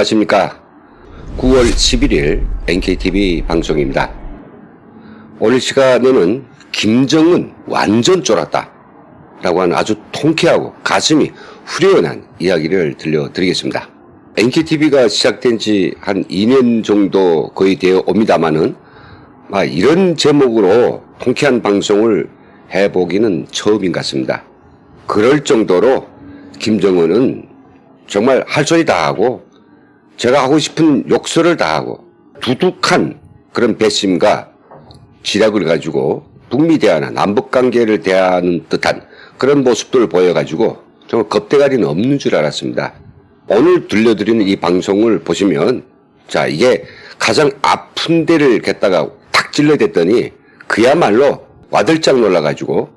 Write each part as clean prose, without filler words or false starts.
안녕하십니까. 9월 11일 NKTV 방송입니다. 오늘 시간에는 김정은 완전 쫄았다 라고 하는 아주 통쾌하고 가슴이 후련한 이야기를 들려드리겠습니다. NKTV가 시작된 지 한 2년 정도 거의 되어 옵니다마는 이런 제목으로 통쾌한 방송을 해보기는 처음인 것 같습니다. 그럴 정도로 김정은은 정말 할 소리 다 하고 제가 하고 싶은 욕설을 다 하고 두둑한 그런 배심과 지략을 가지고 북미 대화나 남북관계를 대하는 듯한 그런 모습들을 보여가지고 정말 겁대가리는 없는 줄 알았습니다. 오늘 들려드리는 이 방송을 보시면 자, 이게 가장 아픈 데를 갖다가 탁 찔러댔더니 그야말로 와들짝 놀라가지고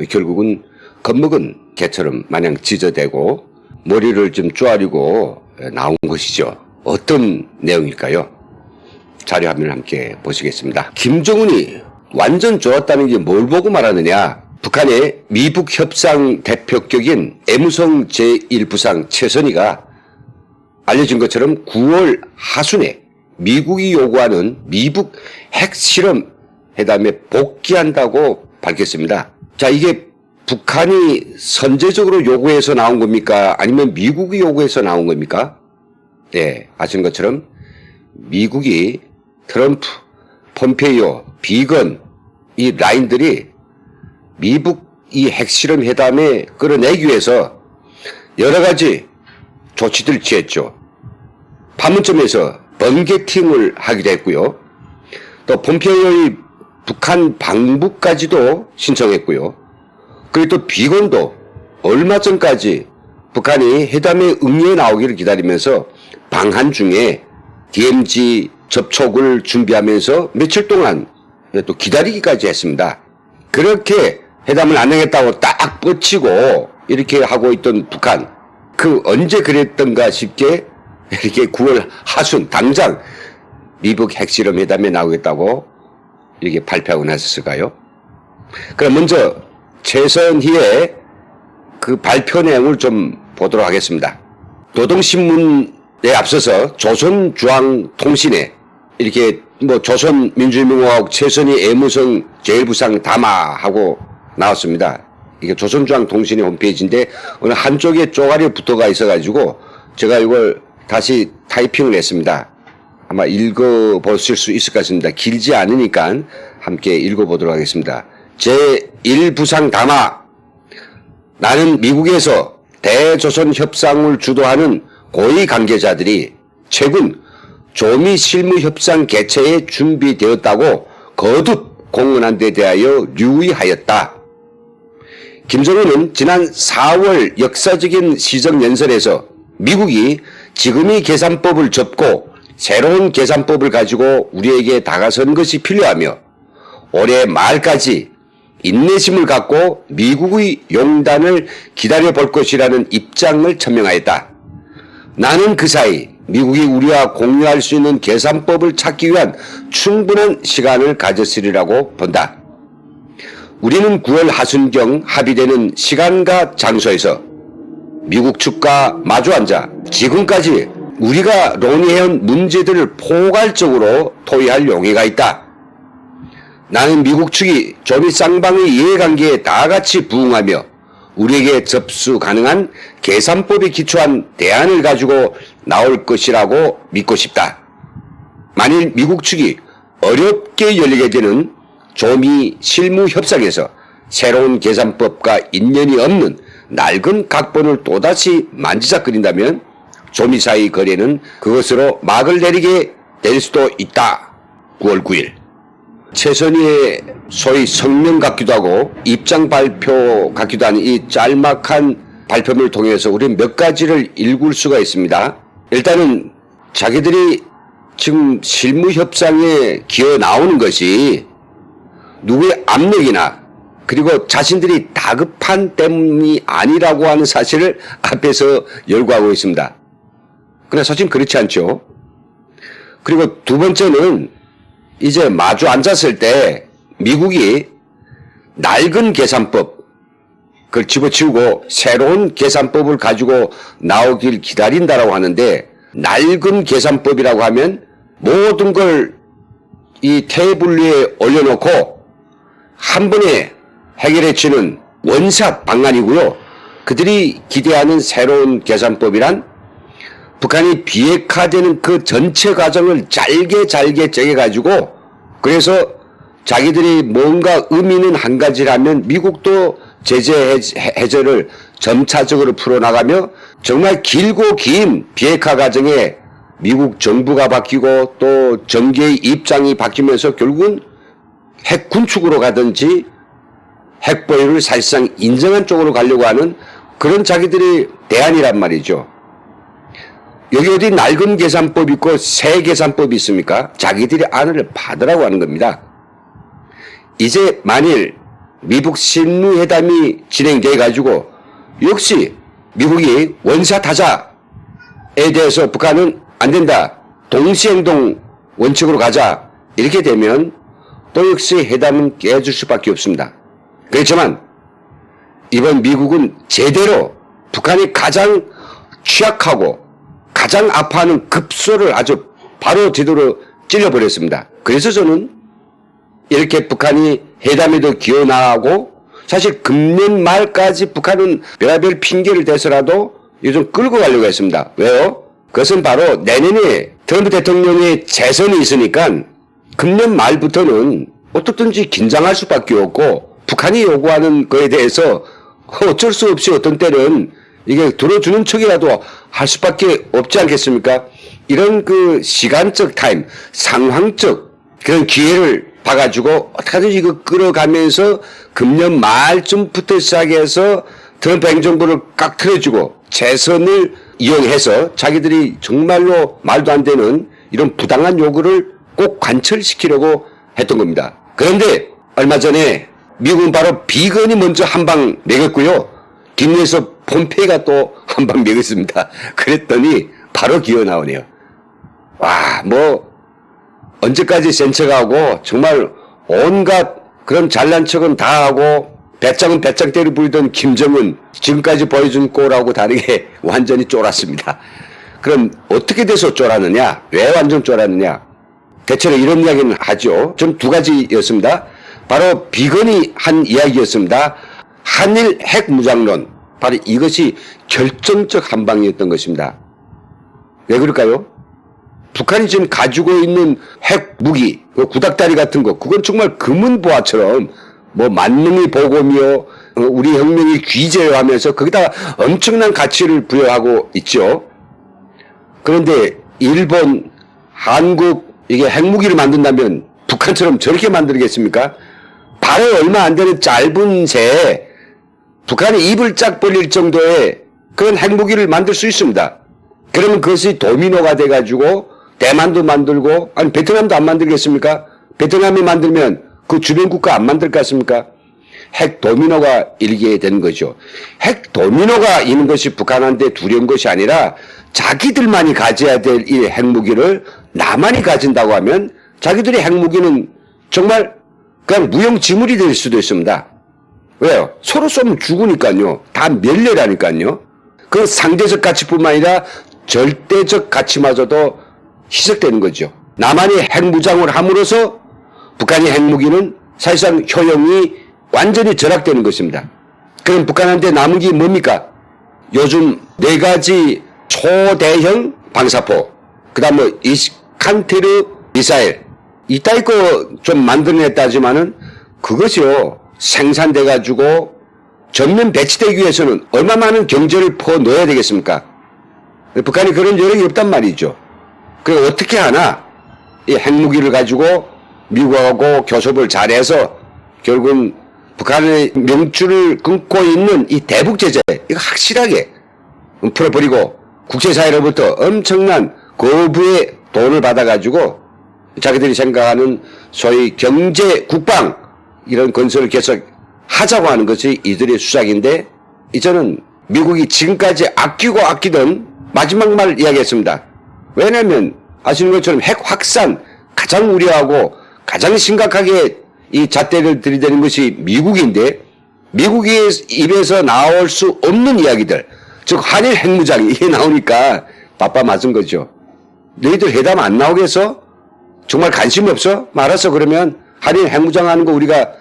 결국은 겁먹은 개처럼 마냥 짖어대고 머리를 좀 쪼아리고 나온 것이죠. 어떤 내용일까요? 자료화면을 함께 보시겠습니다. 김정은이 완전 좋았다는 게 뭘 보고 말하느냐? 북한의 미북 협상 대표격인 애무성 제1부상 최선희가 알려진 것처럼 9월 하순에 미국이 요구하는 미북 핵실험 회담에 복귀한다고 밝혔습니다. 자, 이게 북한이 선제적으로 요구해서 나온 겁니까? 아니면 미국이 요구해서 나온 겁니까? 네, 아시는 것처럼 미국이 트럼프, 폼페이오, 비건 이 라인들이 미북 이 핵실험 회담에 끌어내기 위해서 여러 가지 조치들을 취했죠. 판문점에서 번개팅을 하기도 했고요. 또 폼페이오의 북한 방북까지도 신청했고요. 그리고 또 비건도 얼마 전까지 북한이 회담에 응해 나오기를 기다리면서 방한 중에 DMZ 접촉을 준비하면서 며칠 동안 또 기다리기까지 했습니다. 그렇게 회담을 안 하겠다고 딱 뻗치고 이렇게 하고 있던 북한, 그 언제 그랬던가 싶게 이렇게 9월 하순 당장 미북 핵실험 회담에 나오겠다고 이렇게 발표하고 나섰을까요? 그럼 먼저 최선희의 그 발표 내용을 좀 보도록 하겠습니다. 노동신문에 앞서서 조선중앙통신에 이렇게 조선민주주의공화국 최선희 애무성 제1부상 담화하고 나왔습니다. 이게 조선중앙통신의 홈페이지인데 어느 한쪽에 쪼가리에 붙어가 있어가지고 제가 이걸 다시 타이핑을 했습니다. 아마 읽어보실 수 있을 것 같습니다. 길지 않으니까 함께 읽어보도록 하겠습니다. 제1부상 담화. 나는 미국에서 대조선 협상을 주도하는 고위 관계자들이 최근 조미 실무 협상 개최에 준비되었다고 거듭 공언한 데 대하여 유의하였다. 김정은은 지난 4월 역사적인 시정연설에서 미국이 지금의 계산법을 접고 새로운 계산법을 가지고 우리에게 다가서는 것이 필요하며 올해 말까지 인내심을 갖고 미국의 용단을 기다려볼 것이라는 입장을 천명하였다. 나는 그 사이 미국이 우리와 공유할 수 있는 계산법을 찾기 위한 충분한 시간을 가졌으리라고 본다. 우리는 9월 하순경 합의되는 시간과 장소에서 미국 측과 마주 앉아 지금까지 우리가 논의해온 문제들을 포괄적으로 토의할 용의가 있다. 나는 미국 측이 조미 쌍방의 이해관계에 다같이 부응하며 우리에게 접수 가능한 계산법에 기초한 대안을 가지고 나올 것이라고 믿고 싶다. 만일 미국 측이 어렵게 열리게 되는 조미 실무 협상에서 새로운 계산법과 인연이 없는 낡은 각본을 또다시 만지작거린다면 조미 사이 거래는 그것으로 막을 내리게 될 수도 있다. 9월 9일. 최선희의 소위 성명 같기도 하고 입장 발표 같기도 한 이 짤막한 발표를 통해서 우리는 몇 가지를 읽을 수가 있습니다. 일단은 자기들이 지금 실무협상에 기어 나오는 것이 누구의 압력이나 그리고 자신들이 다급한 때문이 아니라고 하는 사실을 앞에서 열거하고 있습니다. 그러나 사실 그렇지 않죠. 그리고 두 번째는 이제 마주 앉았을 때 미국이 낡은 계산법 그걸 집어치우고 새로운 계산법을 가지고 나오길 기다린다라고 하는데 낡은 계산법이라고 하면 모든 걸 이 테이블 위에 올려놓고 한 번에 해결해 치는 원샷 방안이고요. 그들이 기대하는 새로운 계산법이란 북한이 비핵화되는 그 전체 과정을 잘게 쪼개가지고 그래서 자기들이 뭔가 의미는 한 가지라면 미국도 제재 해제를 점차적으로 풀어나가며 정말 길고 긴 비핵화 과정에 미국 정부가 바뀌고 또 정계의 입장이 바뀌면서 결국은 핵 군축으로 가든지 핵 보유를 사실상 인정한 쪽으로 가려고 하는 그런 자기들의 대안이란 말이죠. 여기 어디 낡은 계산법이 있고 새 계산법이 있습니까? 자기들이 안을 받으라고 하는 겁니다. 이제 만일 미북 신무회담이 진행돼 가지고 역시 미국이 원샷 하자에 대해서 북한은 안 된다. 동시행동 원칙으로 가자. 이렇게 되면 또 역시 회담은 깨질 수밖에 없습니다. 그렇지만 이번 미국은 제대로 북한이 가장 취약하고 가장 아파하는 급소를 아주 바로 제대로 찔러버렸습니다. 그래서 저는 이렇게 북한이 회담에도 기어나가고 사실 금년 말까지 북한은 별의별 핑계를 대서라도 요즘 끌고 가려고 했습니다. 왜요? 그것은 바로 내년에 트럼프 대통령의 재선이 있으니까 금년 말부터는 어떻든지 긴장할 수밖에 없고 북한이 요구하는 거에 대해서 어쩔 수 없이 어떤 때는 이게 들어주는 척이라도 할 수밖에 없지 않겠습니까? 이런 그 시간적 타임, 상황적 그런 기회를 봐가지고 어떻게든지 이거 끌어가면서 금년 말쯤부터 시작해서 트럼프 행정부를 깍 틀어주고 재선을 이용해서 자기들이 정말로 말도 안 되는 이런 부당한 요구를 꼭 관철시키려고 했던 겁니다. 그런데 얼마 전에 미국은 바로 비건이 먼저 한 방 매겼고요. 김내에서 폼페이가 또 한 방 매겼습니다. 그랬더니 바로 기어 나오네요. 와, 뭐 언제까지 센 척하고 정말 온갖 그런 잘난 척은 다 하고 배짱은 배짱대로 부리던 김정은 지금까지 보여준 꼴하고 다르게 완전히 쫄았습니다. 그럼 어떻게 돼서 쫄았느냐? 왜 완전 쫄았느냐? 대체로 이런 이야기는 하죠. 좀 두 가지였습니다. 바로 비건이 한 이야기였습니다. 한일 핵무장론. 바로 이것이 결정적 한방이었던 것입니다. 왜 그럴까요? 북한이 지금 가지고 있는 핵 무기, 구닥다리 같은 거, 그건 정말 금은보화처럼 뭐 만능이 보검이요, 우리 혁명이 귀재요 하면서 거기다 엄청난 가치를 부여하고 있죠. 그런데 일본, 한국, 이게 핵무기를 만든다면 북한처럼 저렇게 만들겠습니까? 발에 얼마 안 되는 짧은 새에 북한이 입을 짝 벌릴 정도의 그런 핵무기를 만들 수 있습니다. 그러면 그것이 도미노가 돼가지고 대만도 만들고, 아니 베트남도 안 만들겠습니까? 베트남이 만들면 그 주변 국가 안 만들 것 같습니까? 핵 도미노가 일게 되는 거죠. 핵 도미노가 있는 것이 북한한테 두려운 것이 아니라 자기들만이 가져야 될 이 핵무기를 나만이 가진다고 하면 자기들의 핵무기는 정말 그냥 무용지물이 될 수도 있습니다. 왜요? 서로 쏘면 죽으니까요. 다 멸렬하니까요. 그 상대적 가치뿐만 아니라 절대적 가치마저도 희석되는 거죠. 남한이 핵무장을 함으로써 북한의 핵무기는 사실상 효용이 완전히 절약되는 것입니다. 그럼 북한한테 남은 게 뭡니까? 요즘 4가지 초대형 방사포, 그 다음 뭐 이스칸테르 미사일, 이따위 거 좀 만들어냈다지만은 그것이요, 생산돼가지고 전면 배치되기 위해서는 얼마 많은 경제를 퍼 넣어야 되겠습니까? 북한이 그런 여력이 없단 말이죠. 그 어떻게 하나 이 핵무기를 가지고 미국하고 교섭을 잘해서 결국은 북한의 명줄을 끊고 있는 이 대북 제재 이거 확실하게 풀어버리고 국제사회로부터 엄청난 거부의 돈을 받아가지고 자기들이 생각하는 소위 경제 국방 이런 건설을 계속 하자고 하는 것이 이들의 수작인데, 이제는 미국이 지금까지 아끼고 아끼던 마지막 말 이야기했습니다. 왜냐하면 아시는 것처럼 핵 확산 가장 우려하고 가장 심각하게 이 잣대를 들이대는 것이 미국인데, 미국의 입에서 나올 수 없는 이야기들, 즉 한일 핵무장 이게 나오니까 바빠 맞은 거죠. 너희들 회담 안 나오겠어? 정말 관심 없어? 알았어. 그러면 한일 핵무장 하는 거 우리가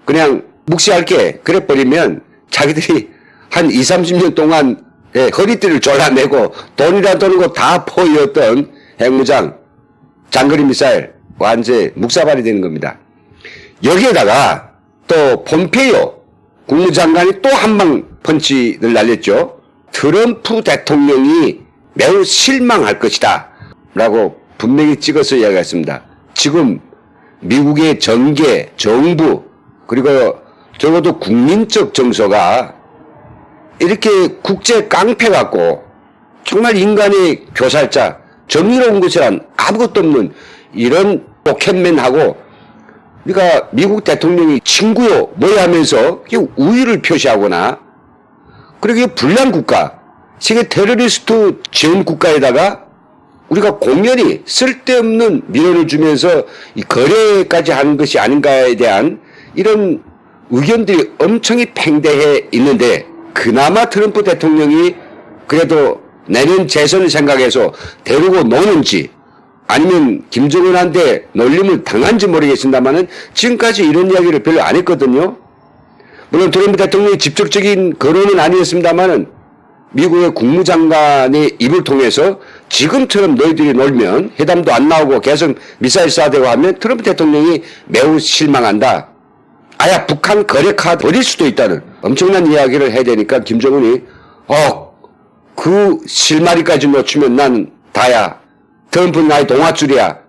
그냥 묵시할게. 그래 버리면 자기들이 한 20, 30년 동안 허리띠를 졸라매고 돈이라 도는 거 다 포위했던 핵무장, 장거리 미사일 완전 묵사발이 되는 겁니다. 여기에다가 또 폼페이오 국무장관이 또 한 방 펀치를 날렸죠. 트럼프 대통령이 매우 실망할 것이다 라고 분명히 찍어서 이야기했습니다. 지금 미국의 정계, 정부 그리고 적어도 국민적 정서가 이렇게 국제 깡패 같고 정말 인간의 교살자, 정의로운 것이란 아무것도 없는 이런 포켓맨하고 우리가 미국 대통령이 친구요 뭐야 하면서 우위를 표시하거나 그리고 불량 국가, 세계 테러리스트 지원 국가에다가 우리가 공연히 쓸데없는 민원을 주면서 이 거래까지 하는 것이 아닌가에 대한 이런 의견들이 엄청 팽배해 있는데 그나마 트럼프 대통령이 그래도 내년 재선을 생각해서 데리고 노는지 아니면 김정은한테 놀림을 당한지 모르겠습니다만은 지금까지 이런 이야기를 별로 안 했거든요. 물론 트럼프 대통령이 직접적인 거론은 아니었습니다만은 미국의 국무장관의 입을 통해서 지금처럼 너희들이 놀면 회담도 안 나오고 계속 미사일 쏴대고 하면 트럼프 대통령이 매우 실망한다. 아야 북한 거래 카드 버릴 수도 있다는 엄청난 이야기를 해야 되니까 김정은이 그 실마리까지 놓치면 난 다야. 트럼프는 나의 동아줄이야.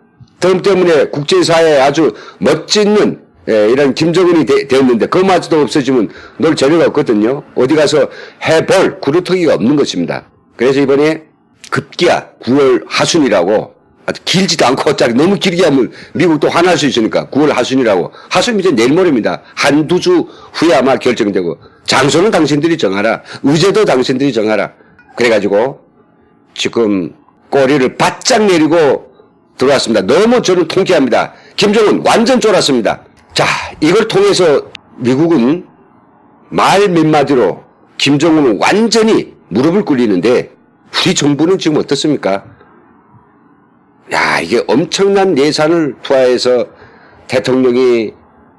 트럼프 때문에 국제사회에 아주 멋진 이런 김정은이 되었는데 그마저도 없어지면 널 재료가 없거든요. 어디 가서 해볼 구루터기가 없는 것입니다. 그래서 이번에 급기야 9월 하순이라고 아주 길지도 않고 어차피 너무 길게 하면 미국도 화날 수 있으니까 9월 하순이라고. 하순이 이제 내일 모레입니다. 한두 주 후에 아마 결정되고 장소는 당신들이 정하라. 의제도 당신들이 정하라. 그래가지고 지금 꼬리를 바짝 내리고 들어왔습니다. 너무 저는 통쾌합니다. 김정은 완전 쫄았습니다. 자, 이걸 통해서 미국은 말 몇 마디로 김정은은 완전히 무릎을 꿇리는데 우리 정부는 지금 어떻습니까? 야, 이게 엄청난 예산을 투하해서 대통령이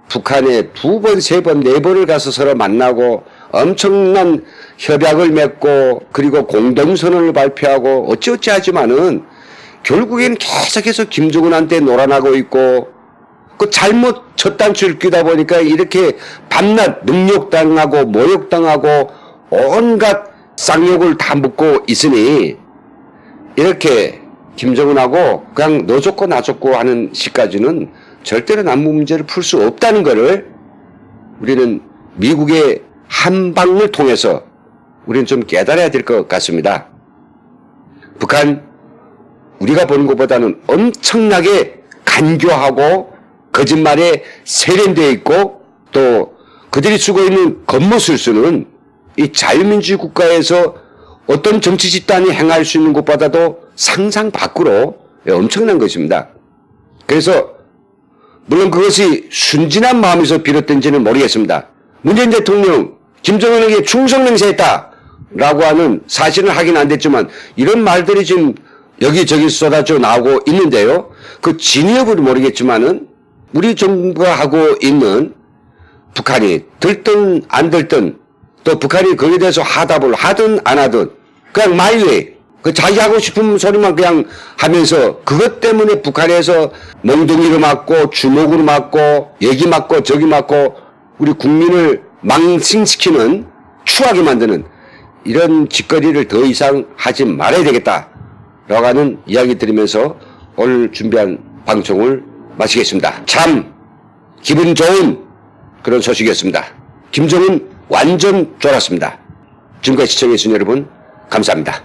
북한에 2번, 3번, 4번을 가서 서로 만나고 엄청난 협약을 맺고 그리고 공동선언을 발표하고 어찌어찌 하지만은 결국엔 계속해서 김정은한테 놀아나고 있고 그 잘못 첫 단추를 끼다 보니까 이렇게 밤낮 능욕당하고 모욕당하고 온갖 쌍욕을 다 묻고 있으니 이렇게 김정은하고 그냥 너 좋고 나 좋고 하는 시까지는 절대로 남북 문제를 풀 수 없다는 것을 우리는 미국의 한방을 통해서 우리는 좀 깨달아야 될 것 같습니다. 북한 우리가 보는 것보다는 엄청나게 간교하고 거짓말에 세련되어 있고 또 그들이 쓰고 있는 겉모술수는 이 자유민주주의 국가에서 어떤 정치 집단이 행할 수 있는 것보다도 상상 밖으로 엄청난 것입니다. 그래서 물론 그것이 순진한 마음에서 비롯된지는 모르겠습니다. 문재인 대통령 김정은에게 충성 맹세했다 라고 하는 사실은 확인 안 됐지만 이런 말들이 지금 여기저기 쏟아져 나오고 있는데요. 그 진위 여부를 모르겠지만은 우리 정부가 하고 있는 북한이 들든 안 들든 또 북한이 거기에 대해서 화답을 하든 안 하든 그냥 마이웨이 그 자기 하고 싶은 소리만 그냥 하면서 그것 때문에 북한에서 몽둥이로 맞고 주먹으로 맞고 여기 맞고 저기 맞고 우리 국민을 망신시키는 추하게 만드는 이런 짓거리를 더 이상 하지 말아야 되겠다 라고 하는 이야기 드리면서 오늘 준비한 방송을 마치겠습니다. 참 기분 좋은 그런 소식이었습니다. 김정은 완전 쫄았습니다. 지금까지 시청해주신 여러분 감사합니다.